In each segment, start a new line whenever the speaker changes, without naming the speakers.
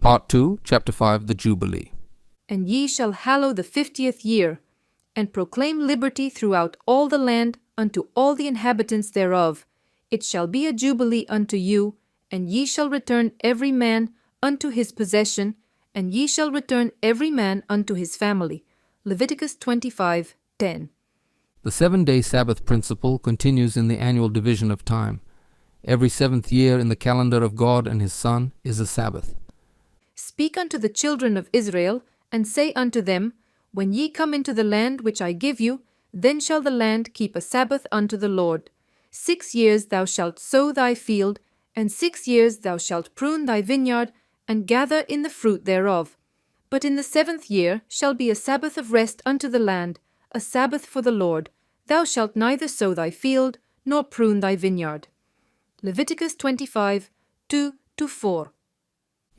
Part 2, Chapter 5, the Jubilee.
And ye shall hallow the 50th year, and proclaim liberty throughout all the land unto all the inhabitants thereof. It shall be a jubilee unto you, and ye shall return every man unto his possession, and ye shall return every man unto his family. Leviticus 25:10.
The 7-day Sabbath principle continues in the annual division of time. Every 7th year in the calendar of God and His Son is a Sabbath.
Speak unto the children of Israel, and say unto them, When ye come into the land which I give you, then shall the land keep a Sabbath unto the Lord. 6 years thou shalt sow thy field, and 6 years thou shalt prune thy vineyard, and gather in the fruit thereof. But in the 7th year shall be a Sabbath of rest unto the land, a Sabbath for the Lord. Thou shalt neither sow thy field, nor prune thy vineyard. Leviticus 25:2-4.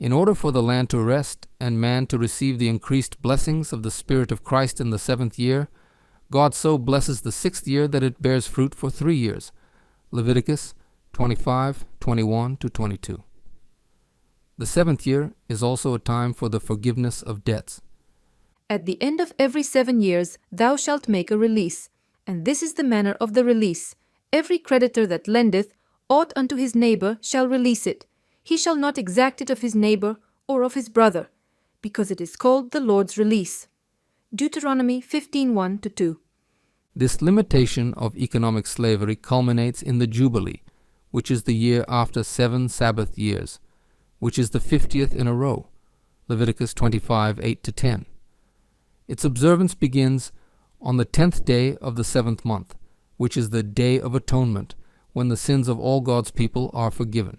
In order for the land to rest and man to receive the increased blessings of the Spirit of Christ in the 7th year, God so blesses the 6th year that it bears fruit for 3 years. Leviticus 25:21-22. The 7th year is also a time for the forgiveness of debts.
At the end of every 7 years thou shalt make a release, and this is the manner of the release. Every creditor that lendeth aught unto his neighbor shall release it. He shall not exact it of his neighbor or of his brother, because it is called the Lord's release. Deuteronomy 15:1-2.
This limitation of economic slavery culminates in the Jubilee, which is the year after 7 Sabbath years, which is the 50th in a row. Leviticus 25:8-10. Its observance begins on the 10th day of the 7th month, which is the Day of Atonement, when the sins of all God's people are forgiven.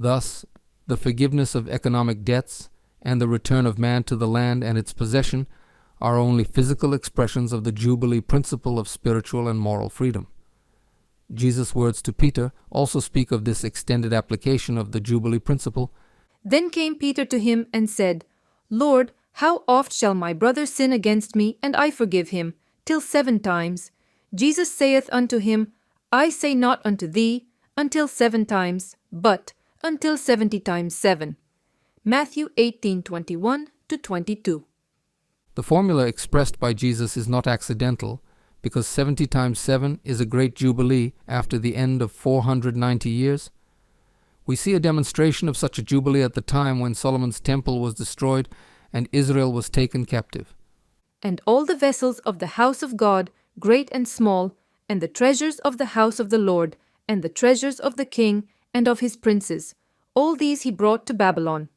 Thus, the forgiveness of economic debts and the return of man to the land and its possession are only physical expressions of the Jubilee principle of spiritual and moral freedom. Jesus' words to Peter also speak of this extended application of the Jubilee principle.
Then came Peter to him and said, Lord, how oft shall my brother sin against me, and I forgive him? Till 7 times. Jesus saith unto him, I say not unto thee, until 7 times, but until 70 times 7. Matthew 18:21-22.
The formula expressed by Jesus is not accidental, because 70 times 7 is a great jubilee after the end of 490 years. We see a demonstration of such a jubilee at the time when Solomon's temple was destroyed and Israel was taken captive.
And all the vessels of the house of God, great and small, and the treasures of the house of the Lord, and the treasures of the king and of his princes, all these he brought to Babylon.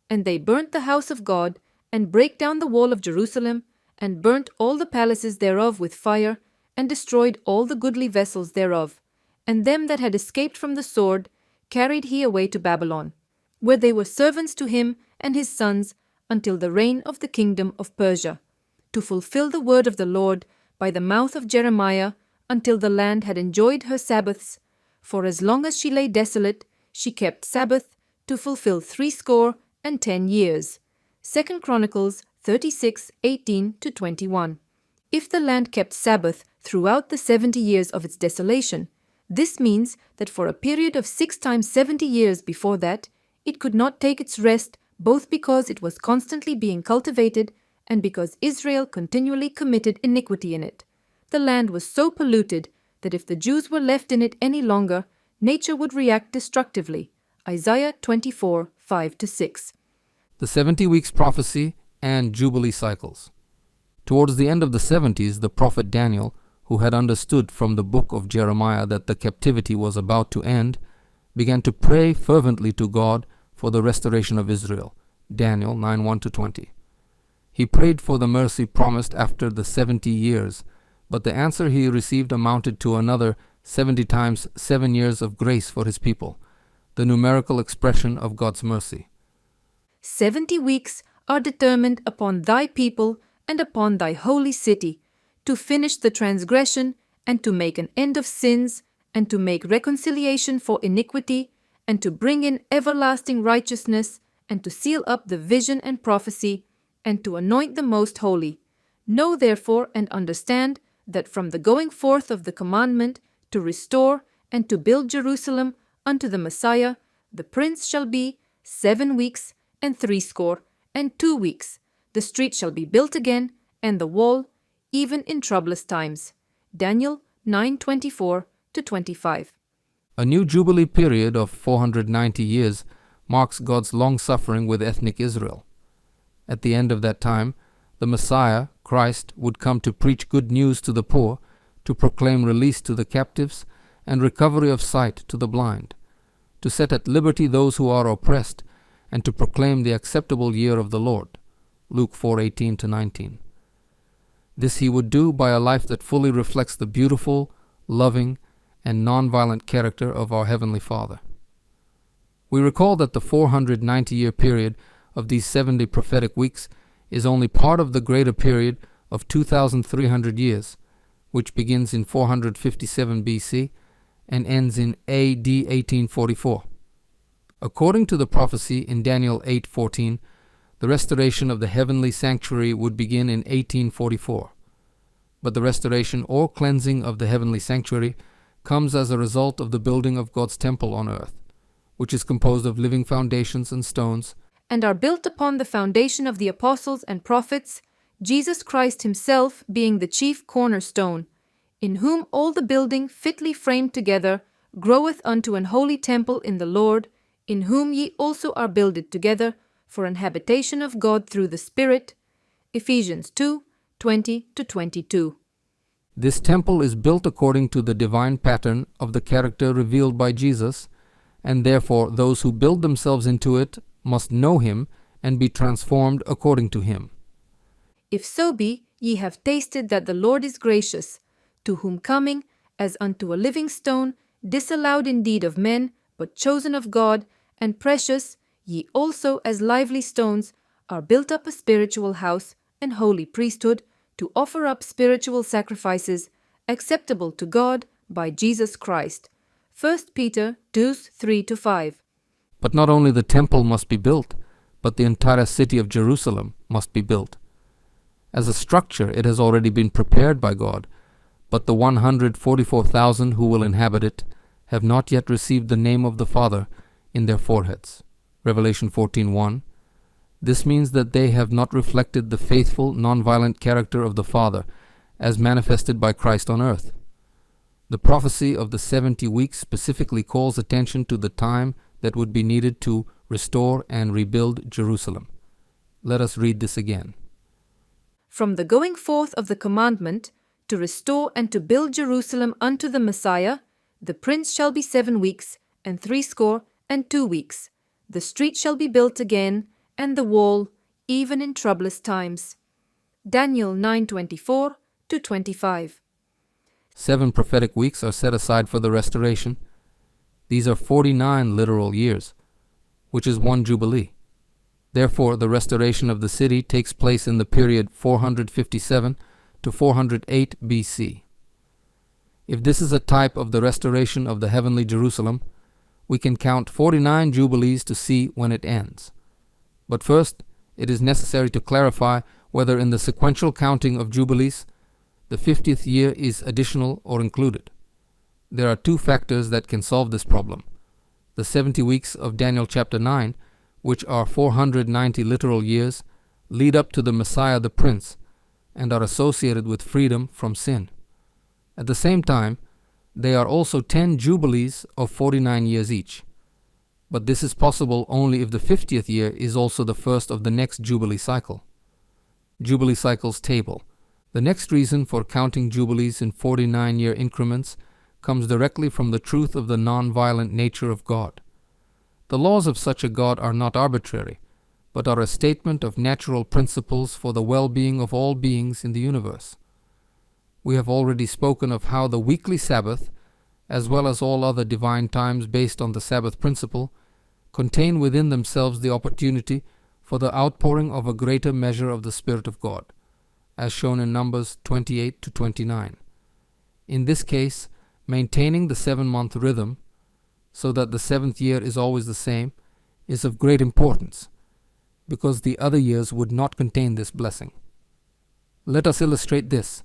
And they burnt the house of God, and brake down the wall of Jerusalem, and burnt all the palaces thereof with fire, and destroyed all the goodly vessels thereof. And them that had escaped from the sword carried he away to Babylon, where they were servants to him and his sons until the reign of the kingdom of Persia, to fulfill the word of the Lord by the mouth of Jeremiah, until the land had enjoyed her Sabbaths. For as long as she lay desolate, she kept Sabbath to fulfill 60 years. 2 Chronicles 36:18-21. If the land kept Sabbath throughout the 70 years of its desolation, this means that for a period of 6 times 70 years before that, it could not take its rest, both because it was constantly being cultivated and because Israel continually committed iniquity in it. The land was so polluted that if the Jews were left in it any longer, nature would react destructively. Isaiah 24:5-6.
The 70 weeks prophecy and Jubilee cycles. Towards the end of the 70s, the prophet Daniel, who had understood from the book of Jeremiah that the captivity was about to end, began to pray fervently to God for the restoration of Israel. Daniel 9:1-20. He prayed for the mercy promised after the 70 years, but the answer he received amounted to another 70 times 7 years of grace for his people, the numerical expression of God's mercy.
70 weeks are determined upon thy people and upon thy holy city, to finish the transgression, and to make an end of sins, and to make reconciliation for iniquity, and to bring in everlasting righteousness, and to seal up the vision and prophecy, and to anoint the most holy. Know therefore and understand that from the going forth of the commandment to restore and to build Jerusalem unto the Messiah, the prince shall be 7 weeks and 62 weeks. The street shall be built again, and the wall, even in troublous times. Daniel 9:24-25.
A new Jubilee period of 490 years marks God's long-suffering with ethnic Israel. At the end of that time, the Messiah, Christ, would come to preach good news to the poor, to proclaim release to the captives, and recovery of sight to the blind, to set at liberty those who are oppressed, and to proclaim the acceptable year of the Lord. Luke 4:18-19. This he would do by a life that fully reflects the beautiful, loving, and non-violent character of our Heavenly Father. We recall that the 490-year period of these 70 prophetic weeks is only part of the greater period of 2,300 years, which begins in 457 BC and ends in AD 1844. According to the prophecy in Daniel 8:14, the restoration of the heavenly sanctuary would begin in 1844. But the restoration or cleansing of the heavenly sanctuary comes as a result of the building of God's temple on earth, which is composed of living foundations and stones,
and are built upon the foundation of the apostles and prophets, Jesus Christ himself being the chief cornerstone, in whom all the building fitly framed together groweth unto an holy temple in the Lord, in whom ye also are builded together for an habitation of God through the Spirit. Ephesians 2:20-22.
This temple is built according to the divine pattern of the character revealed by Jesus, and therefore those who build themselves into it must know him and be transformed according to him.
If so be ye have tasted that the Lord is gracious, to whom coming, as unto a living stone, disallowed indeed of men, but chosen of God, and precious, ye also as lively stones are built up a spiritual house and holy priesthood, to offer up spiritual sacrifices acceptable to God by Jesus Christ. 1 Peter 2:3-5.
But not only the temple must be built, but the entire city of Jerusalem must be built. As a structure, it has already been prepared by God, but the 144,000 who will inhabit it have not yet received the name of the Father in their foreheads. Revelation 14:1. This means that they have not reflected the faithful, non-violent character of the Father as manifested by Christ on earth. The prophecy of the 70 weeks specifically calls attention to the time that would be needed to restore and rebuild Jerusalem. Let us read this again.
From the going forth of the commandment to restore and to build Jerusalem unto the Messiah, the prince shall be 7 weeks and 62 weeks. The street shall be built again, and the wall, even in troublous times. Daniel 9:24-25.
7 prophetic weeks are set aside for the restoration. These are 49 literal years, which is one Jubilee. Therefore, the restoration of the city takes place in the period 457 to 408 BC. If this is a type of the restoration of the heavenly Jerusalem, we can count 49 Jubilees to see when it ends. But first, it is necessary to clarify whether in the sequential counting of Jubilees, the 50th year is additional or included. There are 2 factors that can solve this problem. The 70 weeks of Daniel chapter 9, which are 490 literal years, lead up to the Messiah the Prince and are associated with freedom from sin. At the same time, they are also 10 Jubilees of 49 years each. But this is possible only if the 50th year is also the first of the next Jubilee cycle. Jubilee Cycles Table. The next reason for counting Jubilees in 49-year increments comes directly from the truth of the non-violent nature of God. The laws of such a God are not arbitrary, but are a statement of natural principles for the well-being of all beings in the universe. We have already spoken of how the weekly Sabbath, as well as all other divine times based on the Sabbath principle, contain within themselves the opportunity for the outpouring of a greater measure of the Spirit of God, as shown in Numbers 28-29. In this case, maintaining the 7-month rhythm, so that the 7th year is always the same, is of great importance, because the other years would not contain this blessing. Let us illustrate this.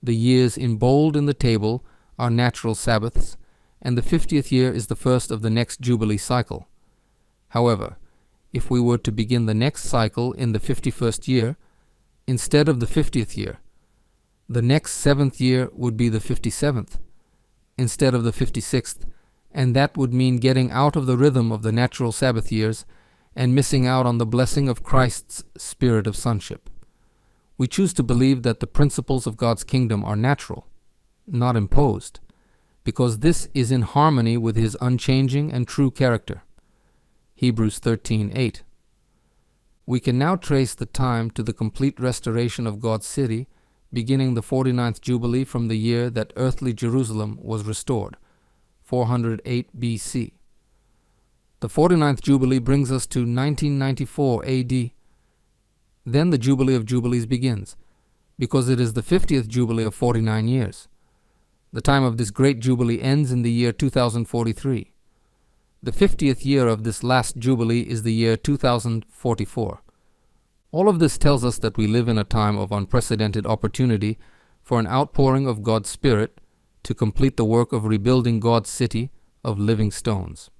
The years in bold in the table are natural Sabbaths, and the 50th year is the first of the next Jubilee cycle. However, if we were to begin the next cycle in the 51st year instead of the 50th year. The next 7th year would be the 57th instead of the 56th, and that would mean getting out of the rhythm of the natural Sabbath years and missing out on the blessing of Christ's spirit of sonship. We choose to believe that the principles of God's kingdom are natural, not imposed, because this is in harmony with His unchanging and true character. Hebrews 13:8. We can now trace the time to the complete restoration of God's city, beginning the 49th Jubilee from the year that earthly Jerusalem was restored, 408 BC. The 49th Jubilee brings us to 1994 AD. Then the Jubilee of Jubilees begins, because it is the 50th Jubilee of 49 years. The time of this great Jubilee ends in the year 2043. The 50th year of this last Jubilee is the year 2044. All of this tells us that we live in a time of unprecedented opportunity for an outpouring of God's Spirit to complete the work of rebuilding God's city of living stones.